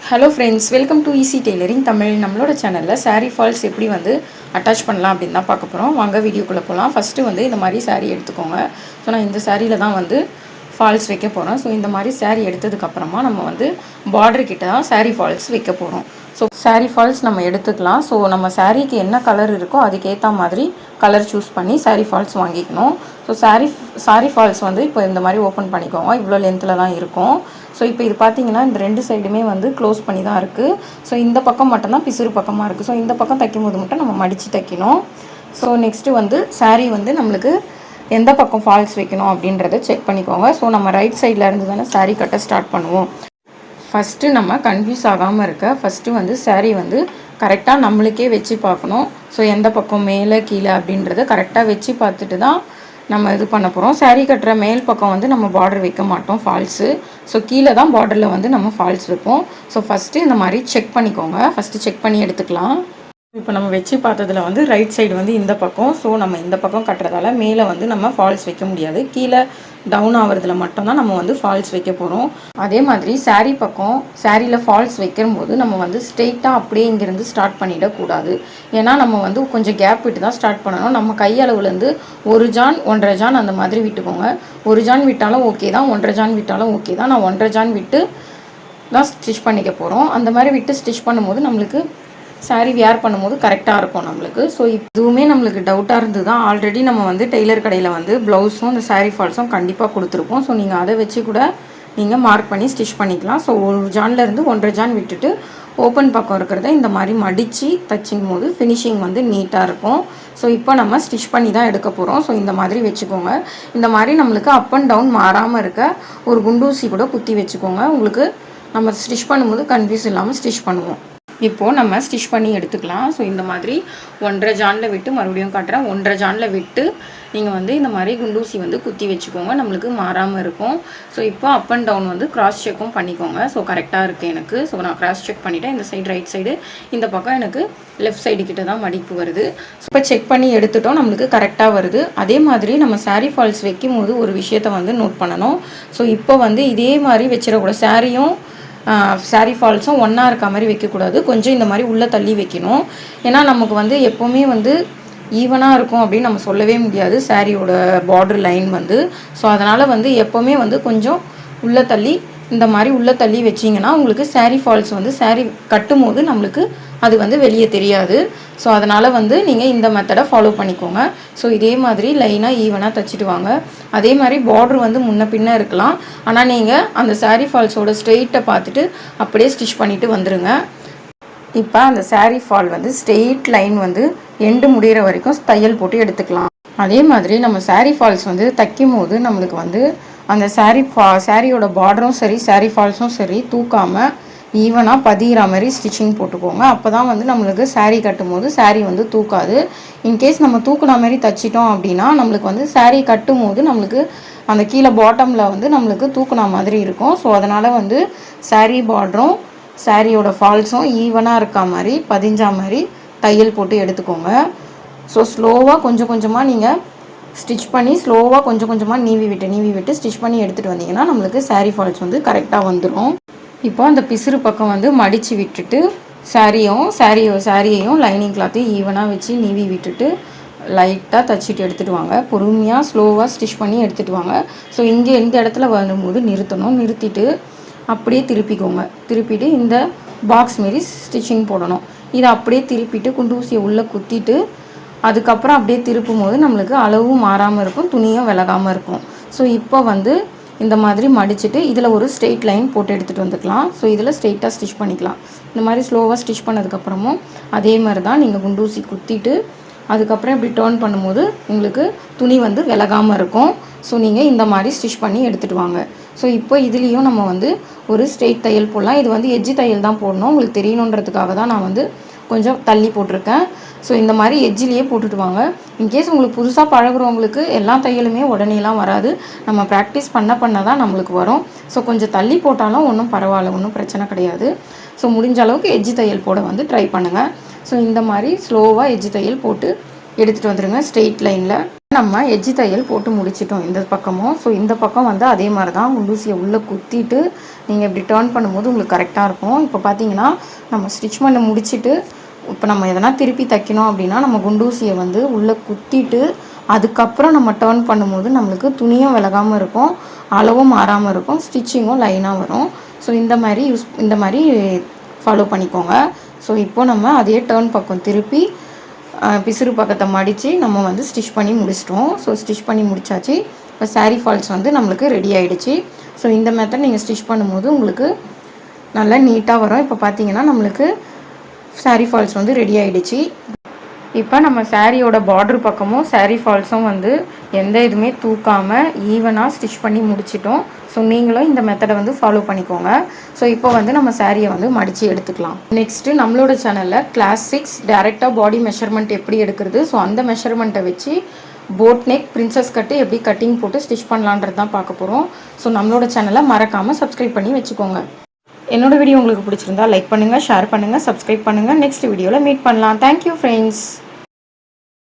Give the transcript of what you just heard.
Hello friends, welcome to easy tailoring Tamil. நம்மளோட சேனலில் saree falls எப்படி வந்து அட்டாச் பண்ணலாம் அப்படின்னு தான் பார்க்க போகிறோம். வாங்க வீடியோக்குள்ளே போகலாம். ஃபஸ்ட்டு வந்து இந்த மாதிரி saree எடுத்துக்கோங்க. ஸோ நான் இந்த சாரியில் தான் வந்து ஃபால்ஸ் வைக்க போகிறோம். ஸோ இந்த மாதிரி saree எடுத்ததுக்கப்புறமா நம்ம வந்து பார்டர் கிட்ட தான் saree ஃபால்ஸ் வைக்க போகிறோம். ஸோ saree ஃபால்ஸ் நம்ம எடுத்துக்கலாம். ஸோ நம்ம சாரீக்கு என்ன கலர் இருக்கோ அதுக்கேற்ற மாதிரி கலர் சூஸ் பண்ணி saree ஃபால்ஸ் வாங்கிக்கணும். ஸோ saree ஃபால்ஸ் வந்து இப்போ இந்த மாதிரி ஓப்பன் பண்ணிக்கோங்க. இவ்வளோ லென்த்தில் தான் இருக்கும். ஸோ இப்போ இது பார்த்தீங்கன்னா இந்த ரெண்டு சைடுமே வந்து க்ளோஸ் பண்ணி தான் இருக்குது. ஸோ இந்த பக்கம் மட்டும்தான் பிசுறு பக்கமாக இருக்குது. ஸோ இந்த பக்கம் தைக்கும் போது மட்டும் நம்ம மடித்து தைக்கணும். ஸோ நெக்ஸ்ட்டு வந்து saree வந்து நம்மளுக்கு எந்த பக்கம் ஃபால்ஸ் வைக்கணும் அப்படின்றத செக் பண்ணிக்கோங்க. ஸோ நம்ம ரைட் சைடில் இருந்து தானே saree கட்ட ஸ்டார்ட் பண்ணுவோம். ஃபஸ்ட்டு நம்ம கன்ஃபியூஸ் ஆகாமல் இருக்க ஃபஸ்ட்டு வந்து saree வந்து கரெக்டாக நம்மளுக்கே வச்சு பார்க்கணும். ஸோ எந்த பக்கம் மேலே கீழே அப்படின்றத கரெக்டாக வச்சு பார்த்துட்டு தான் நம்ம இது பண்ண போகிறோம். saree கட்டுற மேல் பக்கம் வந்து நம்ம பார்டர் வைக்க மாட்டோம் ஃபால்ஸு. ஸோ கீழே தான் பார்டரில் வந்து நம்ம ஃபால்ஸ் வைப்போம். ஸோ ஃபஸ்ட்டு இந்த மாதிரி செக் பண்ணிக்கோங்க. ஃபஸ்ட்டு செக் பண்ணி எடுத்துக்கலாம். இப்போ நம்ம வச்சு பார்த்ததில் வந்து ரைட் சைடு வந்து இந்த பக்கம். ஸோ நம்ம இந்த பக்கம் கட்டுறதால மேலே வந்து நம்ம ஃபால்ஸ் வைக்க முடியாது. கீழே டவுன் ஆகிறதுல மட்டும்தான் நம்ம வந்து ஃபால்ஸ் வைக்க போகிறோம். அதே மாதிரி saree பக்கம் சாரியில் ஃபால்ஸ் வைக்கும்போது நம்ம வந்து ஸ்ட்ரெயிட்டாக அப்படியே இங்கேருந்து ஸ்டார்ட் பண்ணிடக்கூடாது. ஏன்னா நம்ம வந்து கொஞ்சம் கேப் விட்டு தான் ஸ்டார்ட் பண்ணணும். நம்ம கையளவுலேருந்து 1 ஜான் 1.5 ஜான் அந்த மாதிரி விட்டுக்கோங்க. 1 ஜான் விட்டாலும் ஓகே தான், 1.5 ஜான் விட்டாலும் ஓகே தான். நான் 1.5 ஜான் விட்டு தான் ஸ்டிச் பண்ணிக்க போகிறோம். அந்த மாதிரி விட்டு ஸ்டிச் பண்ணும்போது நம்மளுக்கு saree வியர் பண்ணும்போது கரெக்டாக இருக்கும் நம்மளுக்கு. ஸோ இதுவுமே நம்மளுக்கு டவுட்டாக இருந்தது தான். ஆல்ரெடி நம்ம வந்து டெய்லர் கடையில் வந்து ப்ளவுஸும் இந்த saree ஃபால்ஸும் கண்டிப்பாக கொடுத்துருப்போம். ஸோ நீங்கள் அதை வச்சு கூட நீங்கள் மார்க் பண்ணி ஸ்டிச் பண்ணிக்கலாம். ஸோ 1 ஜான்லேருந்து 1.5 ஜான் விட்டுட்டு ஓப்பன் பக்கம் இருக்கிறத இந்த மாதிரி மடித்து தைச்சிக்கும் போது ஃபினிஷிங் வந்து நீட்டாக இருக்கும். ஸோ இப்போ நம்ம ஸ்டிச் பண்ணி தான் எடுக்க போகிறோம். ஸோ இந்த மாதிரி வச்சுக்கோங்க. இந்த மாதிரி நம்மளுக்கு அப் அண்ட் டவுன் மாறாமல் இருக்க ஒரு குண்டூசி கூட குத்தி வச்சுக்கோங்க. உங்களுக்கு நம்ம ஸ்டிச் பண்ணும்போது கன்ஃபியூஸ் இல்லாமல் ஸ்டிச் பண்ணுவோம். இப்போது நம்ம ஸ்டிச் பண்ணி எடுத்துக்கலாம். ஸோ இந்த மாதிரி 1.5 ஜானில் விட்டு மறுபடியும் காட்டுறேன். 1.5 ஜானில் விட்டு நீங்கள் வந்து இந்த மாதிரி குண்டூசி வந்து குத்தி வச்சுக்கோங்க. நம்மளுக்கு மாறாமல் இருக்கும். ஸோ இப்போ அப் அண்ட் டவுன் வந்து கிராஸ் செக்கும் பண்ணிக்கோங்க. ஸோ கரெக்டாக இருக்குது எனக்கு. ஸோ நான் கிராஸ் செக் பண்ணிவிட்டேன். இந்த சைடு ரைட் சைடு, இந்த பக்கம் எனக்கு லெஃப்ட் சைடு கிட்ட தான் மடிப்பு வருது. ஸோ இப்போ செக் பண்ணி எடுத்துட்டோம். நம்மளுக்கு கரெக்டாக வருது. அதே மாதிரி நம்ம saree ஃபால்ஸ் வைக்கும் போது ஒரு விஷயத்தை வந்து நோட் பண்ணணும். ஸோ இப்போ வந்து இதே மாதிரி வச்சிடக்கூடாது. saree ஃபால்ஸும் ஒன்றா இருக்க மாதிரி வைக்கக்கூடாது. கொஞ்சம் இந்த மாதிரி உள்ளே தள்ளி வைக்கணும். ஏன்னா நமக்கு வந்து எப்போவுமே வந்து ஈவனாக இருக்கும் அப்படின்னு நம்ம சொல்லவே முடியாது சாரியோட பார்டர் லைன் வந்து. ஸோ அதனால் வந்து எப்போவுமே வந்து கொஞ்சம் உள்ளே தள்ளி இந்த மாதிரி உள்ளே தள்ளி வச்சிங்கன்னா உங்களுக்கு saree ஃபால்ஸ் வந்து saree கட்டும் போது நம்மளுக்கு அது வந்து வெளியே தெரியாது. ஸோ அதனால் வந்து நீங்கள் இந்த மெத்தடை ஃபாலோ பண்ணிக்கோங்க. ஸோ இதே மாதிரி லைனாக ஈவனாக தைச்சிட்டு வாங்க. அதே மாதிரி பார்டர் வந்து முன்ன பின்ன இருக்கலாம். ஆனால் நீங்கள் அந்த saree ஃபால்ஸோட ஸ்ட்ரெயிட்டை பார்த்துட்டு அப்படியே ஸ்டிச் பண்ணிவிட்டு வந்துடுங்க. இப்போ அந்த saree ஃபால் வந்து ஸ்ட்ரெயிட் லைன் வந்து எண்டு முடிகிற வரைக்கும் தையல் போட்டு எடுத்துக்கலாம். அதே மாதிரி நம்ம saree ஃபால்ஸ் வந்து தைக்கும் போது நம்மளுக்கு வந்து அந்த சாரியோட பார்டரும் சரி saree ஃபால்ஸும் சரி தூக்காமல் ஈவனாக பதிகிற மாதிரி ஸ்டிச்சிங் போட்டுக்கோங்க. அப்போ தான் வந்து நம்மளுக்கு saree கட்டும் போது saree வந்து தூக்காது. இன்கேஸ் நம்ம தூக்குன மாதிரி தைச்சிட்டோம் அப்படின்னா நம்மளுக்கு வந்து saree கட்டும் போது நம்மளுக்கு அந்த கீழே பாட்டமில் வந்து நம்மளுக்கு தூக்குன மாதிரி இருக்கும். ஸோ அதனால் வந்து saree பார்டரும் சாரியோட ஃபால்ஸும் ஈவனாக இருக்க மாதிரி பதிஞ்சா மாதிரி தையல் போட்டு எடுத்துக்கோங்க. ஸோ ஸ்லோவாக கொஞ்சம் கொஞ்சமாக நீங்கள் ஸ்டிச் பண்ணி ஸ்லோவாக கொஞ்சம் கொஞ்சமாக நீவி விட்டு ஸ்டிச் பண்ணி எடுத்துகிட்டு வந்தீங்கன்னா நம்மளுக்கு saree ஃபால்ஸ் வந்து கரெக்டாக வந்துடும். இப்போ அந்த பிசுறு பக்கம் வந்து மடித்து விட்டுட்டு சாரியையும் லைனிங் கிளாத்தையும் ஈவனாக வச்சு நீவி விட்டுட்டு லைட்டாக தைச்சிட்டு எடுத்துகிட்டு வாங்க. பொறுமையாக ஸ்லோவாக ஸ்டிச் பண்ணி எடுத்துகிட்டு வாங்க. ஸோ இங்கே இந்த இடத்துல வரும்போது நிறுத்திட்டு அப்படியே திருப்பிட்டு இந்த பாக்ஸ் மாரி ஸ்டிச்சிங் போடணும். இதை அப்படியே திருப்பிட்டு குண்டூசியை உள்ளே குத்திட்டு அதுக்கப்புறம் அப்படியே திருப்பும் போது நம்மளுக்கு அளவும் மாறாமல் இருக்கும், துணியும் விலகாமல் இருக்கும். ஸோ இப்போ வந்து இந்த மாதிரி மடிச்சுட்டு இதில் ஒரு ஸ்ட்ரெயிட் லைன் போட்டு எடுத்துகிட்டு வந்துக்கலாம். ஸோ இதில் ஸ்ட்ரெயிட்டாக ஸ்டிச் பண்ணிக்கலாம். இந்த மாதிரி ஸ்லோவாக ஸ்டிச் பண்ணதுக்கப்புறமும் அதே மாதிரி தான் நீங்கள் குண்டூசி குத்திட்டு அதுக்கப்புறம் இப்படி டர்ன் பண்ணும்போது உங்களுக்கு துணி வந்து விலகாமல் இருக்கும். ஸோ நீங்கள் இந்த மாதிரி ஸ்டிச் பண்ணி எடுத்துகிட்டு வாங்க. ஸோ இப்போ இதுலேயும் நம்ம வந்து ஒரு ஸ்ட்ரெயிட் தையல் போடலாம். இது வந்து எட்ஜி தையல் தான் போடணும். உங்களுக்கு தெரியணுன்றதுக்காக தான் நான் வந்து கொஞ்சம் தள்ளி போட்டிருக்கேன். ஸோ இந்த மாதிரி எட்ஜிலேயே போட்டுட்டு வாங்க. இன்கேஸ் உங்களுக்கு புதுசாக பழகுறவங்களுக்கு எல்லா தையலுமே உடனேலாம் வராது. நம்ம ப்ராக்டிஸ் பண்ண தான் நம்மளுக்கு வரும். ஸோ கொஞ்சம் தள்ளி போட்டாலும் ஒன்றும் பரவாயில்ல, ஒன்றும் பிரச்சனை கிடையாது. ஸோ முடிஞ்ச அளவுக்கு எட்ஜி தையல் போட வந்து ட்ரை பண்ணுங்கள். ஸோ இந்த மாதிரி ஸ்லோவாக எட்ஜி தையல் போட்டு எடுத்துகிட்டு வந்துடுங்க ஸ்ட்ரெயிட் லைனில். நம்ம எட்ஜி தையல் போட்டு முடிச்சிட்டோம் இந்த பக்கமும். ஸோ இந்த பக்கம் வந்து அதே மாதிரி தான் குண்டூசியை உள்ளே குத்திட்டு நீங்கள் இப்படி டேர்ன் பண்ணும்போது உங்களுக்கு கரெக்டாக இருக்கும். இப்போ பார்த்தீங்கன்னா நம்ம ஸ்டிச் பண்ண முடிச்சுட்டு இப்போ நம்ம எதனா திருப்பி தைக்கணும் அப்படின்னா நம்ம குண்டூசியை வந்து உள்ளே குத்திட்டு அதுக்கப்புறம் நம்ம டேர்ன் பண்ணும்போது நம்மளுக்கு துணியும் விலகாமல் இருக்கும், அளவும் மாறாமல் இருக்கும், ஸ்டிச்சிங்கும் லைனாக வரும். ஸோ இந்த மாதிரி ஃபாலோ பண்ணிக்கோங்க. ஸோ இப்போது நம்ம அதே டேர்ன் பக்கம் திருப்பி பிசுறு பக்கத்தை மடித்து நம்ம வந்து ஸ்டிச் பண்ணி முடிச்சிட்டோம். ஸோ ஸ்டிச் பண்ணி முடித்தாச்சு. இப்போ சாரீ ஃபால்ஸ் வந்து நம்மளுக்கு ரெடி ஆகிடுச்சு. ஸோ இந்த மெத்தட் நீங்கள் ஸ்டிச் பண்ணும்போது உங்களுக்கு நல்லா நீட்டாக வரும். இப்போ பார்த்தீங்கன்னா நம்மளுக்கு சாரீ ஃபால்ஸ் வந்து ரெடி ஆகிடுச்சு. இப்போ நம்ம சாரியோட பார்டர் பக்கமும் சாரீ ஃபால்ஸும் வந்து எந்த இதுவுமே தூக்காமல் ஈவனாக ஸ்டிச் பண்ணி முடிச்சிட்டோம். ஸோ நீங்களும் இந்த மெத்தடை வந்து ஃபாலோ பண்ணிக்கோங்க. ஸோ இப்போ வந்து நம்ம சாரியை வந்து மடித்து எடுத்துக்கலாம். நெக்ஸ்ட்டு நம்மளோட சேனலில் கிளாஸ் 6 டேரெக்டாக பாடி மெஷர்மெண்ட் எப்படி எடுக்கிறது, ஸோ அந்த மெஷர்மெண்ட்டை வச்சு போட் நெக் பிரின்சஸ் கட்டு எப்படி கட்டிங் போட்டு ஸ்டிச் பண்ணலான்றது தான் பார்க்க போகிறோம். ஸோ நம்மளோட சேனலை மறக்காமல் சப்ஸ்கிரைப் பண்ணி வச்சுக்கோங்க. என்னோடய வீடியோ உங்களுக்கு பிடிச்சிருந்தா லைக் பண்ணுங்கள், ஷேர் பண்ணுங்கள், சப்ஸ்கிரைப் பண்ணுங்கள். நெக்ஸ்ட் வீடியோவில் மீட் பண்ணலாம். Thank you friends.